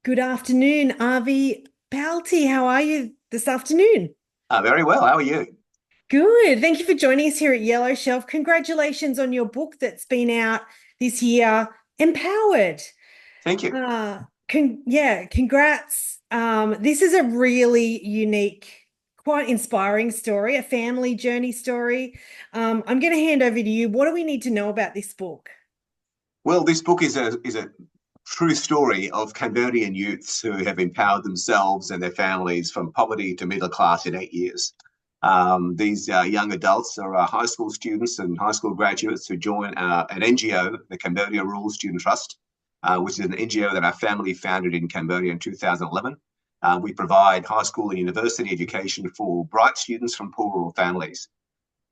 Good afternoon, Avi Palti. How are you this afternoon? Very well. How are you? Good. Thank you for joining us here at Yellow Shelf. Congratulations on your book that's been out this year, Empowered. Thank you. Congrats. This is a really unique, quite inspiring story, a family journey story. I'm going to hand over to you. What do we need to know about this book? Well, this book is a true story of Cambodian youths who have empowered themselves and their families from poverty to middle class in 8 years. These young adults are high school students and high school graduates who join an NGO, the Cambodia Rural Student Trust, which is an NGO that our family founded in Cambodia in 2011. We provide high school and university education for bright students from poor rural families.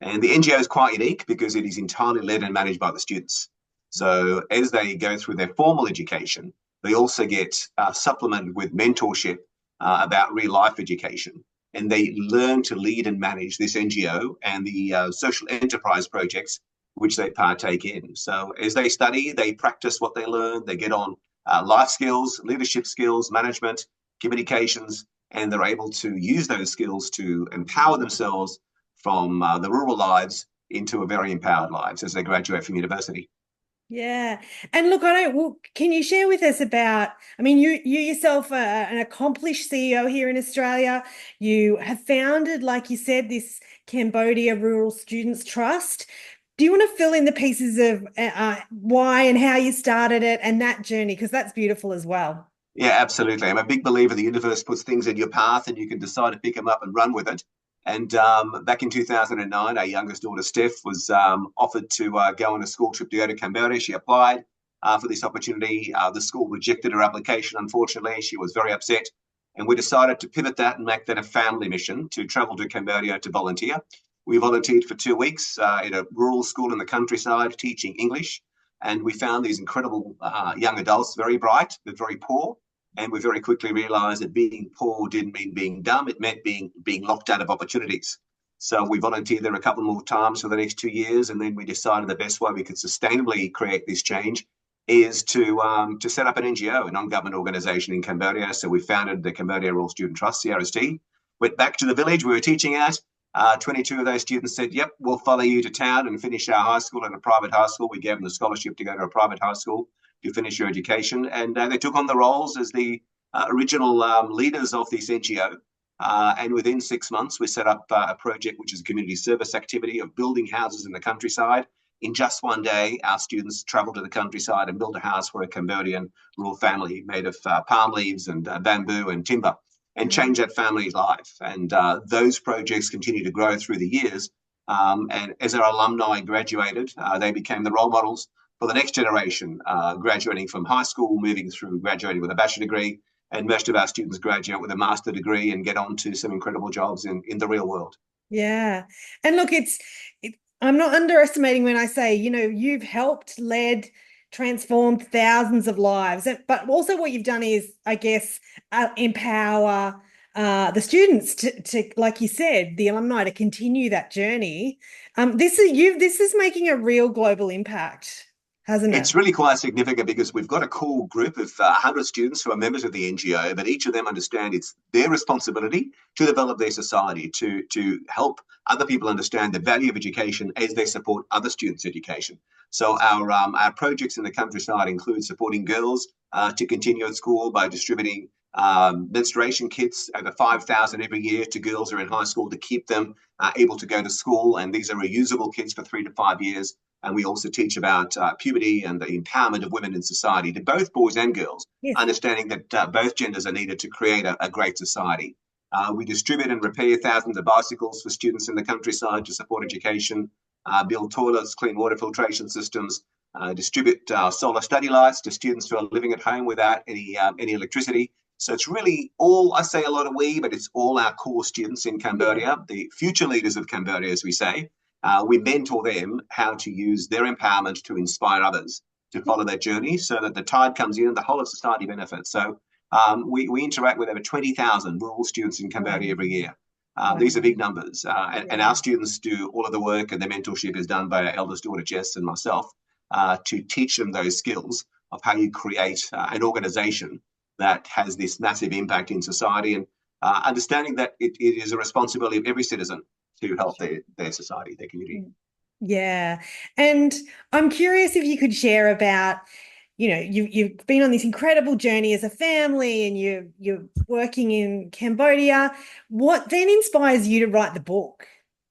And the NGO is quite unique because it is entirely led and managed by the students. So as they go through their formal education, they also get supplemented with mentorship about real life education. And they learn to lead and manage this NGO and the social enterprise projects which they partake in. So as they study, they practice what they learn, they get on life skills, leadership skills, management, communications, and they're able to use those skills to empower themselves from the rural lives into a very empowered lives as they graduate from university. Yeah. And look, can you share with us about, I mean, you yourself are an accomplished CEO here in Australia. You have founded, like you said, this Cambodia Rural Students Trust. Do you want to fill in the pieces of why and how you started it and that journey? Because that's beautiful as well. Yeah, absolutely. I'm a big believer the universe puts things in your path and you can decide to pick them up and run with it. And back in 2009, our youngest daughter, Steph, was offered to go on a school trip to go to Cambodia. She applied for this opportunity. The school rejected her application, unfortunately. She was very upset. And we decided to pivot that and make that a family mission to travel to Cambodia to volunteer. We volunteered for 2 weeks in a rural school in the countryside teaching English. And we found these incredible young adults, very bright, but very poor. And we very quickly realized that being poor didn't mean being dumb. It meant being locked out of opportunities. So we volunteered there a couple more times for the next 2 years. And then we decided the best way we could sustainably create this change is to set up an NGO, a non-government organization in Cambodia. So we founded the Cambodia Rural Student Trust, CRST, went back to the village we were teaching at. 22 of those students said, yep, we'll follow you to town and finish our high school at a private high school. We gave them the scholarship to go to a private high school to finish your education. And they took on the roles as the original leaders of this NGO. And within 6 months, we set up a project which is a community service activity of building houses in the countryside. In just one day, our students traveled to the countryside and built a house for a Cambodian rural family made of palm leaves and bamboo and timber and change that family's life. And those projects continue to grow through the years. And as our alumni graduated, they became the role models for the next generation, graduating from high school, moving through graduating with a bachelor degree. And most of our students graduate with a master degree and get on to some incredible jobs in the real world. Yeah. And look, I'm not underestimating when I say, you've helped, led, transformed thousands of lives. But also what you've done is, I guess, empower the students to, like you said, the alumni to continue that journey. This is making a real global impact, hasn't it? It's really quite significant because we've got a core group of 100 students who are members of the NGO, but each of them understand it's their responsibility to develop their society, to help other people understand the value of education as they support other students' education. So our projects in the countryside include supporting girls to continue at school by distributing menstruation kits, over 5,000 every year to girls who are in high school to keep them able to go to school. And these are reusable kits for 3 to 5 years. And we also teach about puberty and the empowerment of women in society to both boys and girls, Yes. understanding that both genders are needed to create a great society. We distribute and repair thousands of bicycles for students in the countryside to support education, build toilets, clean water filtration systems, distribute solar study lights to students who are living at home without any electricity. So it's really all, I say a lot of we, but it's all our core students in Cambodia, the future leaders of Cambodia, as we say. We mentor them how to use their empowerment to inspire others to follow their journey so that the tide comes in and the whole of society benefits. So we interact with over 20,000 rural students in Cambodia every year. These are big numbers. And our students do all of the work, and the mentorship is done by our eldest daughter, Jess, and myself, to teach them those skills of how you create an organization that has this massive impact in society, and understanding that it is a responsibility of every citizen to help their society, their community. Yeah. And I'm curious if you could share about, you've been on this incredible journey as a family and you're working in Cambodia. What then inspires you to write the book?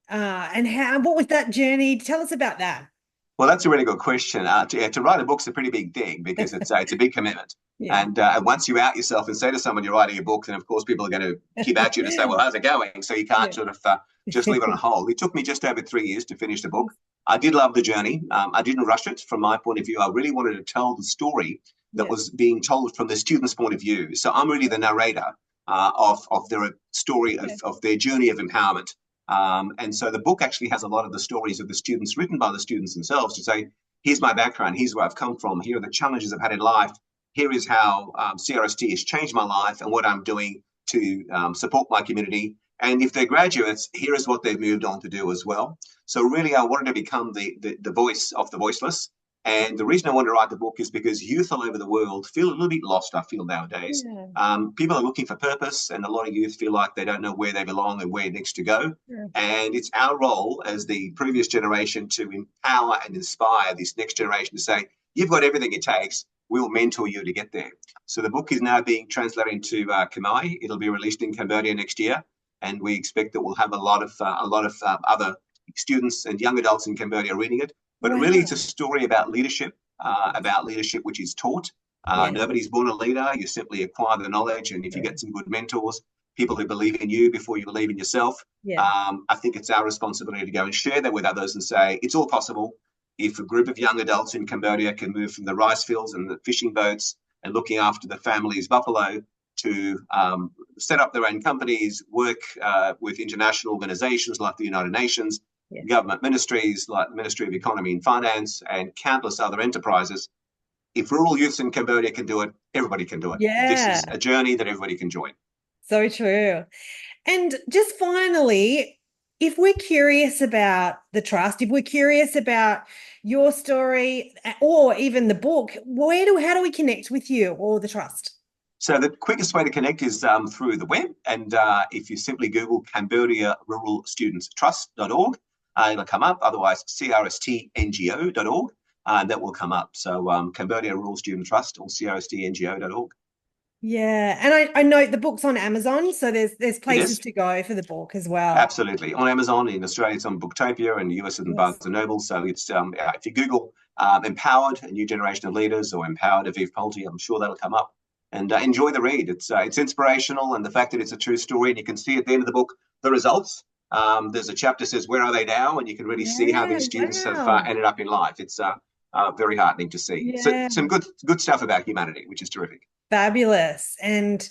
And what was that journey? Tell us about that. Well, that's a really good question. To write a book's a pretty big thing because it's a big commitment. Yeah. And once you out yourself and say to someone you're writing a book, then of course people are going to keep at you to say, well, how's it going? So you can't sort of just leave it on hold. It took me just over 3 years to finish the book. I did love the journey. I didn't rush it from my point of view. I really wanted to tell the story that was being told from the student's point of view. So I'm really the narrator of their story, of their journey of empowerment. And so the book actually has a lot of the stories of the students written by the students themselves to say, here's my background, here's where I've come from, here are the challenges I've had in life, here is how CRST has changed my life and what I'm doing to support my community. And if they're graduates, here is what they've moved on to do as well. So really, I wanted to become the voice of the voiceless. And the reason I wanted to write the book is because youth all over the world feel a little bit lost, I feel, nowadays. People are looking for purpose, and a lot of youth feel like they don't know where they belong and where next to go. And it's our role as the previous generation to empower and inspire this next generation to say, you've got everything it takes. We'll mentor you to get there. So the book is now being translated into Khmer. It'll be released in Cambodia next year. And we expect that we'll have a lot of other students and young adults in Cambodia reading it. But really, it's a story about leadership which is taught. Nobody's born a leader. You simply acquire the knowledge. And if you get some good mentors, people who believe in you before you believe in yourself, I think it's our responsibility to go and share that with others and say, it's all possible. If a group of young adults in Cambodia can move from the rice fields and the fishing boats and looking after the family's buffalo to set up their own companies, work with international organizations like the United Nations, government ministries like the Ministry of Economy and Finance, and countless other enterprises. If rural youth in Cambodia can do it, everybody can do it. This is a journey that everybody can join. So true. And just finally, if we're curious about the trust, if we're curious about your story or even the book, how do we connect with you or the trust? So the quickest way to connect is through the web. And if you simply Google Cambodia Rural Students Trust.org, it'll come up. Otherwise, CRSTNGO.org, that will come up. So Cambodia Rural Student Trust or CRSTNGO.org. Yeah, and I know the book's on Amazon, so there's places to go for the book as well. Absolutely, on Amazon. In Australia, it's on Booktopia, and US is in Barnes and Noble. So it's if you Google "empowered a new generation of leaders" or "empowered Aviv Palti," I'm sure that'll come up. And enjoy the read. It's inspirational, and the fact that it's a true story, and you can see at the end of the book the results. There's a chapter that says where are they now, and you can really see how these students have ended up in life. It's very heartening to see. So some good stuff about humanity, which is terrific. Fabulous. And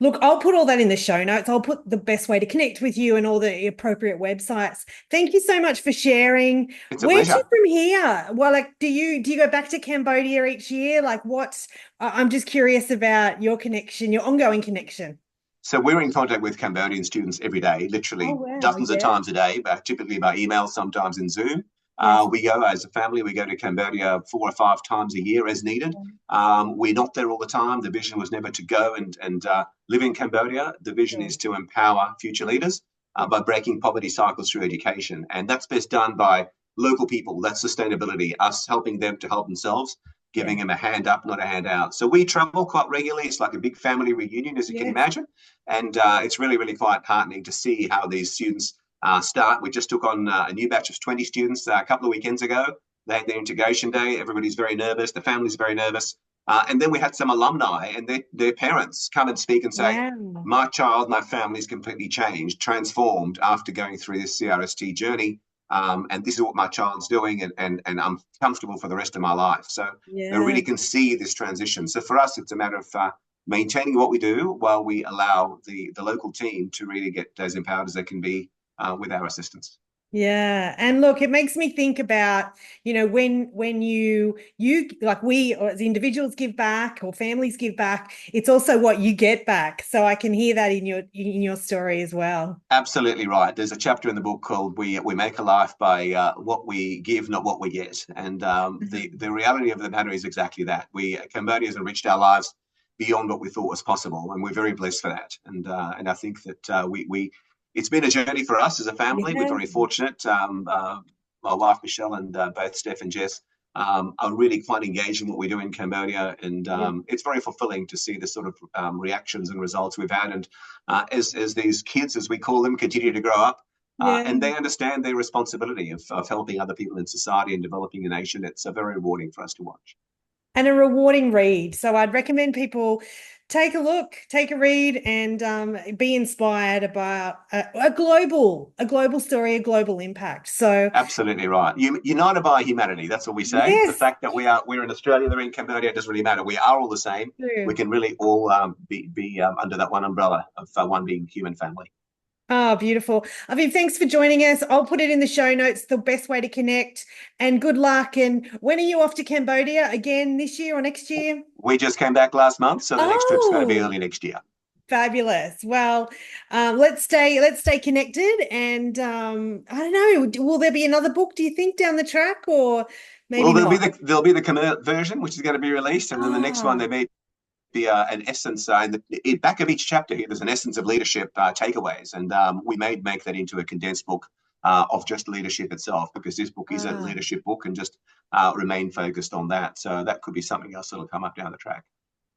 look, I'll put all that in the show notes. I'll put the best way to connect with you and all the appropriate websites. Thank you so much for sharing. It's a pleasure. Where's you from here? Well, like, do you go back to Cambodia each year? Like, I'm just curious about your connection, your ongoing connection. So we're in contact with Cambodian students every day, literally dozens of times a day, but typically by email, sometimes in Zoom. We go as a family, we go to Cambodia 4 or 5 times a year as needed. We're not there all the time. The vision was never to go and live in Cambodia. The vision is to empower future leaders by breaking poverty cycles through education. And that's best done by local people. That's sustainability, us helping them to help themselves, giving them a hand up, not a hand out. So we travel quite regularly. It's like a big family reunion, as you can imagine. And it's really, really quite heartening to see how these students start. We just took on a new batch of 20 students a couple of weekends ago. They had their integration day. Everybody's very nervous. The family's very nervous. And then we had some alumni and their parents come and speak and say, my child, my family's completely changed, transformed after going through this CRST journey. And this is what my child's doing, and I'm comfortable for the rest of my life. So they really can see this transition. So for us, it's a matter of maintaining what we do while we allow the local team to really get as empowered as they can be with our assistance. Yeah. And look, it makes me think about, when you like we or as individuals give back or families give back, it's also what you get back. So I can hear that in your story as well. Absolutely right. There's a chapter in the book called We Make a Life by What We Give, Not What We Get. And the reality of the matter is exactly that. Cambodia has enriched our lives beyond what we thought was possible, and we're very blessed for that. And I think that we it's been a journey for us as a family. We're Yeah. very fortunate. My wife Michelle and both Steph and Jess are really quite engaged in what we do in Cambodia, and Yeah. it's very fulfilling to see the sort of reactions and results we've had. And as these kids, as we call them, continue to grow up, Yeah. and they understand their responsibility of helping other people in society and developing a nation, it's very rewarding for us to watch. And a rewarding read. So I'd recommend people take a look, take a read, and be inspired about a global story, a global impact. So Absolutely right. United by humanity. That's what we say. The yes, fact that we're in Australia, they're in Cambodia, it doesn't really matter. We are all the same. We true. can really all be under that one umbrella of one being human family. Oh, beautiful. Aviv, thanks for joining us. I'll put it in the show notes, the best way to connect, and good luck. And when are you off to Cambodia again, this year or next year? We just came back last month, so the next trip's going to be Oh, early next year. fabulous. Well, let's stay connected. And I don't know, will there be another book, do you think, down the track, or maybe Well, not? there'll be the version which is going to be released, and then the next one Ah, there may be an essence in the back of each chapter. There's an essence of leadership takeaways, and we may make that into a condensed book of just leadership itself, because this book is a ah. leadership book, and just remain focused on that. So that could be something else that'll come up down the track.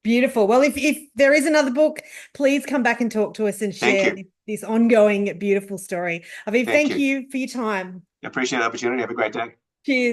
Beautiful. Well, if there is another book, please come back and talk to us and Thank share you. this ongoing beautiful story. Aviv, Thank thank you. you for your time. Appreciate the opportunity. Have a great day. Cheers.